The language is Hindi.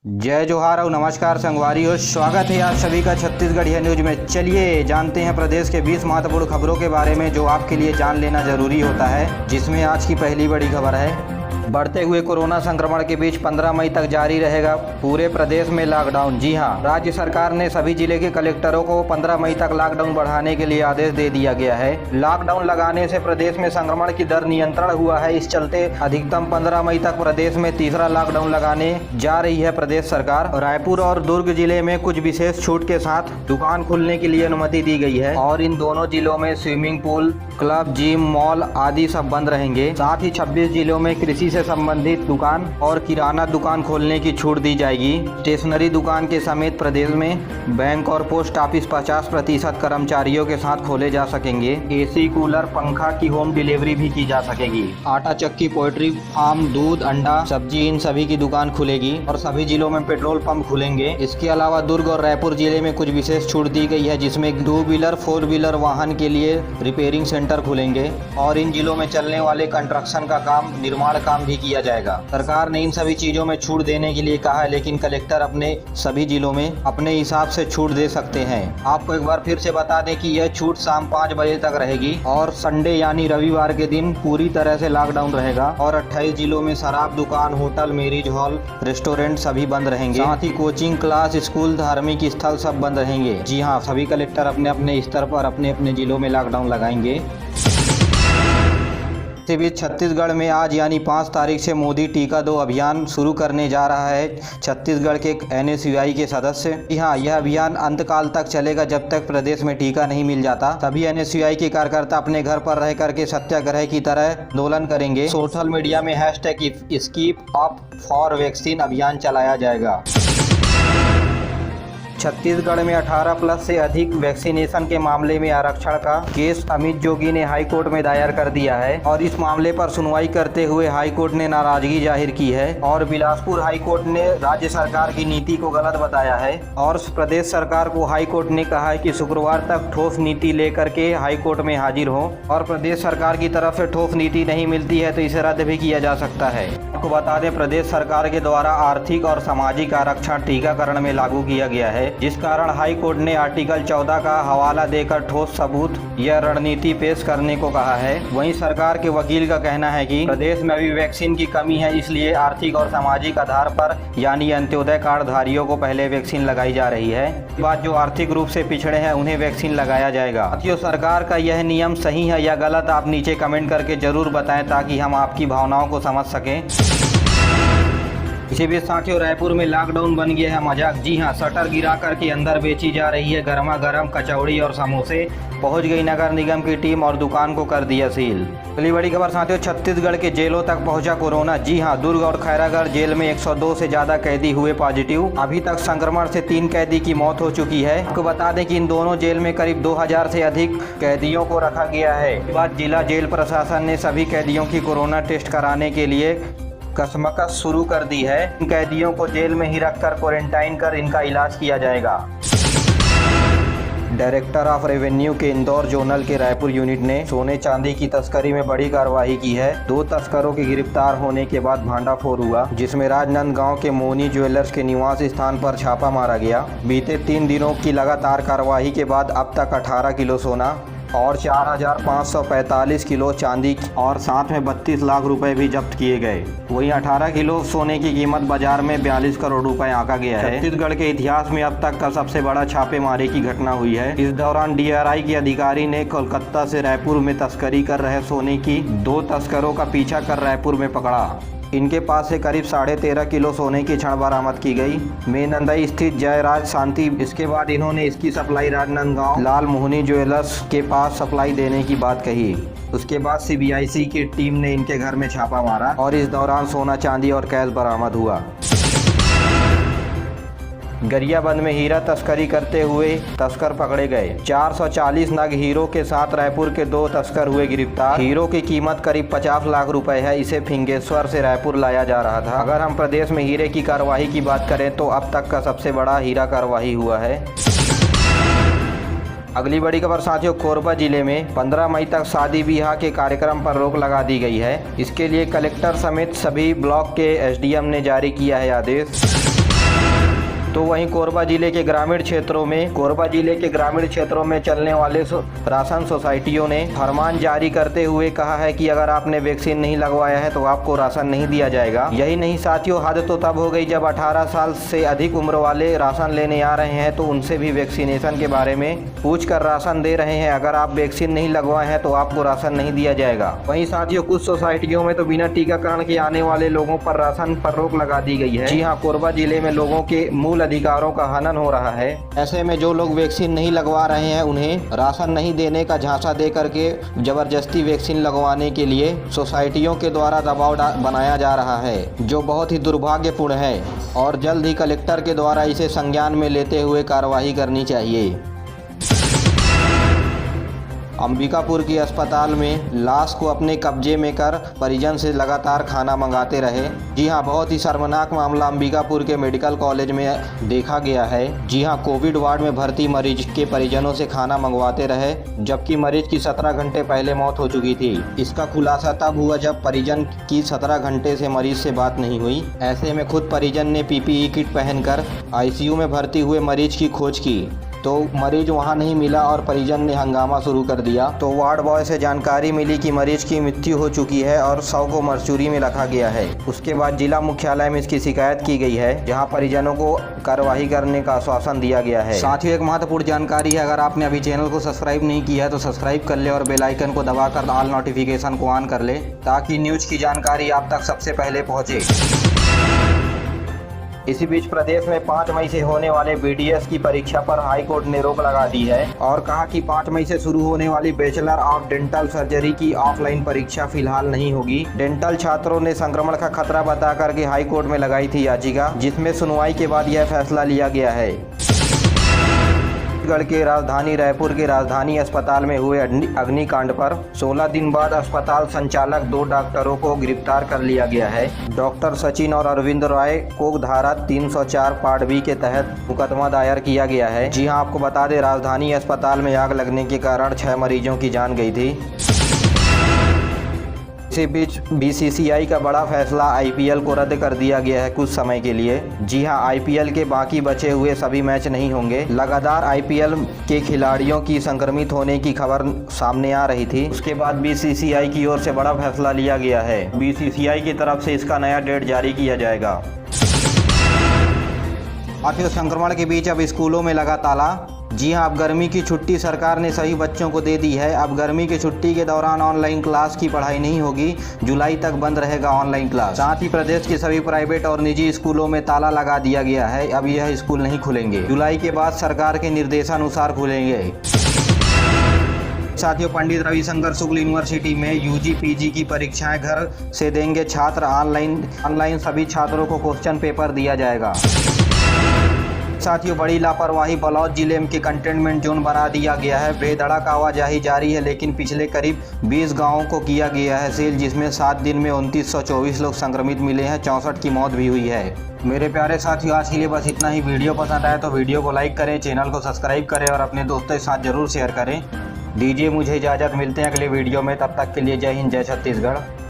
जय जोहार और नमस्कार संगवारी हो। स्वागत है आप सभी का छत्तीसगढ़ न्यूज में। चलिए जानते हैं प्रदेश के 20 महत्वपूर्ण खबरों के बारे में जो आपके लिए जान लेना जरूरी होता है, जिसमें आज की पहली बड़ी खबर है। बढ़ते हुए कोरोना संक्रमण के बीच 15 मई तक जारी रहेगा पूरे प्रदेश में लॉकडाउन। जी हां, राज्य सरकार ने सभी जिले के कलेक्टरों को 15 मई तक लॉकडाउन बढ़ाने के लिए आदेश दे दिया गया है। लॉकडाउन लगाने से प्रदेश में संक्रमण की दर नियंत्रण हुआ है। इस चलते अधिकतम 15 मई तक प्रदेश में तीसरा लॉकडाउन लगाने जा रही है प्रदेश सरकार। रायपुर और दुर्ग जिले में कुछ विशेष छूट के साथ दुकान खुलने के लिए अनुमति दी गई है और इन दोनों जिलों में swimming pool, club, gym, mall आदि सब बंद रहेंगे। साथ ही 26 जिलों में कृषि से संबंधित दुकान और किराना दुकान खोलने की छूट दी जाएगी। स्टेशनरी दुकान के समेत प्रदेश में बैंक और पोस्ट ऑफिस 50% कर्मचारियों के साथ खोले जा सकेंगे। एसी, कूलर, पंखा की होम डिलीवरी भी की जा सकेगी। आटा चक्की, पोल्ट्री फार्म, दूध, अंडा, सब्जी इन सभी की दुकान खुलेगी और सभी जिलों में पेट्रोल पंप खुलेंगे। इसके अलावा दुर्ग और रायपुर जिले में कुछ विशेष छूट दी गई है, जिसमें 2 व्हीलर 4 व्हीलर वाहन के लिए रिपेयरिंग सेंटर खुलेंगे और इन जिलों में चलने वाले कंस्ट्रक्शन का काम, निर्माण काम भी किया जाएगा। सरकार ने इन सभी चीजों में छूट देने के लिए कहा है, लेकिन कलेक्टर अपने सभी जिलों में अपने हिसाब से छूट दे सकते हैं। आपको एक बार फिर से बता दें कि यह छूट शाम 5 बजे तक रहेगी और संडे यानी रविवार के दिन पूरी तरह से लॉकडाउन रहेगा और 28 जिलों में शराब दुकान, होटल, मैरिज हॉल, रेस्टोरेंट सभी बंद रहेंगे। साथ ही कोचिंग क्लास, स्कूल, धार्मिक स्थल सब बंद रहेंगे। जी हाँ, सभी कलेक्टर अपने अपने स्तर पर अपने अपने जिलों में लॉकडाउन लगाएंगे। इसी बीच छत्तीसगढ़ में आज यानी 5 तारीख से मोदी टीका दो अभियान शुरू करने जा रहा है छत्तीसगढ़ के NSUI के सदस्य। यहाँ यह अभियान अंतकाल तक चलेगा जब तक प्रदेश में टीका नहीं मिल जाता। सभी NSUI के कार्यकर्ता अपने घर पर रह करके सत्याग्रह की तरह आंदोलन करेंगे। सोशल मीडिया में #स्कीप अप फॉर वैक्सीन अभियान चलाया जाएगा। छत्तीसगढ़ में 18+ से अधिक वैक्सीनेशन के मामले में आरक्षण का केस अमित जोगी ने हाई कोर्ट में दायर कर दिया है और इस मामले पर सुनवाई करते हुए हाई कोर्ट ने नाराजगी जाहिर की है और बिलासपुर हाई कोर्ट ने राज्य सरकार की नीति को गलत बताया है और प्रदेश सरकार को हाई कोर्ट ने कहा है कि शुक्रवार तक ठोस नीति लेकर के हाई कोर्ट में हाजिर हो और प्रदेश सरकार की तरफ से ठोस नीति नहीं मिलती है तो इसे रद्द भी किया जा सकता है। आपको बता दें, प्रदेश सरकार के द्वारा आर्थिक और सामाजिक आरक्षण टीकाकरण में लागू किया गया है, जिस कारण हाई कोर्ट ने आर्टिकल 14 का हवाला देकर ठोस सबूत या रणनीति पेश करने को कहा है। वहीं सरकार के वकील का कहना है कि प्रदेश में अभी वैक्सीन की कमी है, इसलिए आर्थिक और सामाजिक आधार पर यानी अंत्योदय कार्डधारियों को पहले वैक्सीन लगाई जा रही है। बात जो आर्थिक रूप से पिछड़े हैं उन्हें वैक्सीन लगाया जाएगा। साथियों, सरकार का यह नियम सही है या गलत, आप नीचे कमेंट करके जरूर बताएं ताकि हम आपकी भावनाओं को समझ सकें। इसी बीच साथियों, रायपुर में लॉकडाउन बन गया है मजाक। जी हां, शटर गिरा करके अंदर बेची जा रही है गर्मा गर्म कचौड़ी और समोसे। पहुंच गई नगर निगम की टीम और दुकान को कर दिया सील। अगली बड़ी खबर साथियों, छत्तीसगढ़ के जेलों तक पहुंचा कोरोना। जी हां, दुर्ग और खैरागढ़ जेल में 102 से ज्यादा कैदी हुए पॉजिटिव। अभी तक संक्रमण से 3 कैदी की मौत हो चुकी है। आपको बता दें कि इन दोनों जेल में करीब 2000 से अधिक कैदियों को रखा गया है। इसके बाद जिला जेल प्रशासन ने सभी कैदियों की कोरोना टेस्ट कराने के लिए कसमकस शुरू कर दी है। इन कैदियों को जेल में ही रखकर क्वारंटाइन कर इनका इलाज किया जाएगा। डायरेक्टर ऑफ रेवेन्यू के इंदौर जोनल के रायपुर यूनिट ने सोने चांदी की तस्करी में बड़ी कार्रवाई की है। 2 तस्करों के गिरफ्तार होने के बाद भांडाफोड़ हुआ, जिसमें राजनांदगांव के मोनी ज्वेलर्स के निवास स्थान पर छापा मारा गया। बीते 3 दिनों की लगातार कार्रवाई के बाद अब तक 18 किलो सोना और 4545 किलो चांदी और साथ में 32 लाख रुपए भी जब्त किए गए। वहीं 18 किलो सोने की कीमत बाजार में 42 करोड़ रुपए आंका गया है। छत्तीसगढ़ के इतिहास में अब तक का सबसे बड़ा छापेमारी की घटना हुई है। इस दौरान DRI के अधिकारी ने कोलकाता से रायपुर में तस्करी कर रहे सोने की 2 तस्करों का पीछा कर रायपुर में पकड़ा। इनके पास से करीब 13.5 किलो सोने की छड़ बरामद की गई। मेनंदई स्थित जयराज शांति। इसके बाद इन्होंने इसकी सप्लाई राजनांदगांव लाल मोहनी ज्वेलर्स के पास सप्लाई देने की बात कही। उसके बाद CBIC की टीम ने इनके घर में छापा मारा और इस दौरान सोना चांदी और कैश बरामद हुआ। गरियाबंद में हीरा तस्करी करते हुए तस्कर पकड़े गए। 440 नग हीरो के साथ रायपुर के 2 तस्कर हुए गिरफ्तार। हीरो की कीमत करीब 50 लाख रुपए है। इसे फिंगेश्वर से रायपुर लाया जा रहा था। अगर हम प्रदेश में हीरे की कार्रवाई की बात करें तो अब तक का सबसे बड़ा हीरा कार्रवाई हुआ है। अगली बड़ी खबर साथियों, कोरबा जिले में 15 मई तक शादी ब्याह के कार्यक्रम पर रोक लगा दी गई है। इसके लिए कलेक्टर समेत सभी ब्लॉक के SDM ने जारी किया है आदेश। तो वहीं कोरबा जिले के ग्रामीण क्षेत्रों में चलने वाले राशन सोसाइटियों ने फरमान जारी करते हुए कहा है कि अगर आपने वैक्सीन नहीं लगवाया है तो आपको राशन नहीं दिया जाएगा। यही नहीं साथियों, हद तो तब हो गई जब 18 साल से अधिक उम्र वाले राशन लेने आ रहे हैं तो उनसे भी वैक्सीनेशन के बारे में पूछकर राशन दे रहे हैं। अगर आप वैक्सीन नहीं लगवाए हैं तो आपको राशन नहीं दिया जाएगा। वहीं साथियों, कुछ सोसाइटियों में तो बिना टीकाकरण के आने वाले लोगों पर राशन पर रोक लगा दी गई है। जी हाँ, कोरबा जिले में लोगों के मूल अधिकारों का हनन हो रहा है। ऐसे में जो लोग वैक्सीन नहीं लगवा रहे हैं उन्हें राशन नहीं देने का झांसा दे करके जबरदस्ती वैक्सीन लगवाने के लिए सोसाइटियों के द्वारा दबाव बनाया जा रहा है, जो बहुत ही दुर्भाग्यपूर्ण है और जल्द ही कलेक्टर के द्वारा इसे संज्ञान में लेते हुए कार्रवाई करनी चाहिए। अंबिकापुर के अस्पताल में लाश को अपने कब्जे में कर परिजन से लगातार खाना मंगाते रहे। जी हां, बहुत ही शर्मनाक मामला अंबिकापुर के मेडिकल कॉलेज में देखा गया है। जी हां, कोविड वार्ड में भर्ती मरीज के परिजनों से खाना मंगवाते रहे, जबकि मरीज की 17 घंटे पहले मौत हो चुकी थी। इसका खुलासा तब हुआ जब परिजन की 17 घंटे से मरीज से बात नहीं हुई। ऐसे में खुद परिजन ने PPE किट पहनकर ICU में भर्ती हुए मरीज की खोज की तो मरीज वहां नहीं मिला और परिजन ने हंगामा शुरू कर दिया। तो वार्ड बॉय से जानकारी मिली कि मरीज की मृत्यु हो चुकी है और शव को मर्चुरी में रखा गया है। उसके बाद जिला मुख्यालय में इसकी शिकायत की गई है, जहां परिजनों को कार्यवाही करने का आश्वासन दिया गया है। साथ ही एक महत्वपूर्ण जानकारी है, अगर आपने अभी चैनल को सब्सक्राइब नहीं किया है तो सब्सक्राइब कर ले और बेल आइकन को दबाकर ऑल नोटिफिकेशन को ऑन कर ले, ताकि न्यूज की जानकारी आप तक सबसे पहले पहुंचे। इसी बीच प्रदेश में 5 मई से होने वाले BDS की परीक्षा पर हाई कोर्ट ने रोक लगा दी है और कहा कि 5 मई से शुरू होने वाली बैचलर ऑफ डेंटल सर्जरी की ऑफलाइन परीक्षा फिलहाल नहीं होगी। डेंटल छात्रों ने संक्रमण का खतरा बता करके हाई कोर्ट में लगाई थी याचिका, जिसमें सुनवाई के बाद यह फैसला लिया गया है। छत्तीसगढ़ के राजधानी रायपुर के राजधानी अस्पताल में हुए अग्निकांड पर 16 दिन बाद अस्पताल संचालक 2 डॉक्टरों को गिरफ्तार कर लिया गया है। डॉक्टर सचिन और अरविंद राय को धारा 304 पार्ट बी के तहत मुकदमा दायर किया गया है। जी हां, आपको बता दें, राजधानी अस्पताल में आग लगने के कारण 6 मरीजों की जान गई थी। इसी बीच BCCI का बड़ा फैसला, IPL को रद्द कर दिया गया है कुछ समय के लिए। जी हां, IPL के बाकी बचे हुए सभी मैच नहीं होंगे। लगातार IPL के खिलाड़ियों की संक्रमित होने की खबर सामने आ रही थी, उसके बाद BCCI की ओर से बड़ा फैसला लिया गया है। BCCI की तरफ से इसका नया डेट जारी किया जाएगा। आखिर संक्रमण के बीच अब स्कूलों में लगा ताला। जी हां, अब गर्मी की छुट्टी सरकार ने सभी बच्चों को दे दी है। अब गर्मी की छुट्टी के दौरान ऑनलाइन क्लास की पढ़ाई नहीं होगी, जुलाई तक बंद रहेगा ऑनलाइन क्लास। साथ ही प्रदेश के सभी प्राइवेट और निजी स्कूलों में ताला लगा दिया गया है। अब यह स्कूल नहीं खुलेंगे, जुलाई के बाद सरकार के निर्देशानुसार खुलेंगे। साथियों, पंडित रविशंकर शुक्ल यूनिवर्सिटी में UG PG की परीक्षाएं घर से देंगे छात्र। ऑनलाइन सभी छात्रों को क्वेश्चन पेपर दिया जाएगा। साथियों, बड़ी लापरवाही, बलौद जिले के कंटेनमेंट जोन बना दिया गया है। बेधड़क आवाजाही जारी है, लेकिन पिछले करीब 20 गांवों को किया गया है सील, जिसमें 7 दिन में 2924 लोग संक्रमित मिले हैं, 64 की मौत भी हुई है। मेरे प्यारे साथियों, आज के लिए बस इतना ही। वीडियो पसंद आए तो वीडियो को लाइक करें, चैनल को सब्सक्राइब करें और अपने दोस्तों के साथ जरूर शेयर करें। दीजिए मुझे इजाज़त, मिलते हैं अगले वीडियो में। तब तक के लिए जय हिंद, जय छत्तीसगढ़।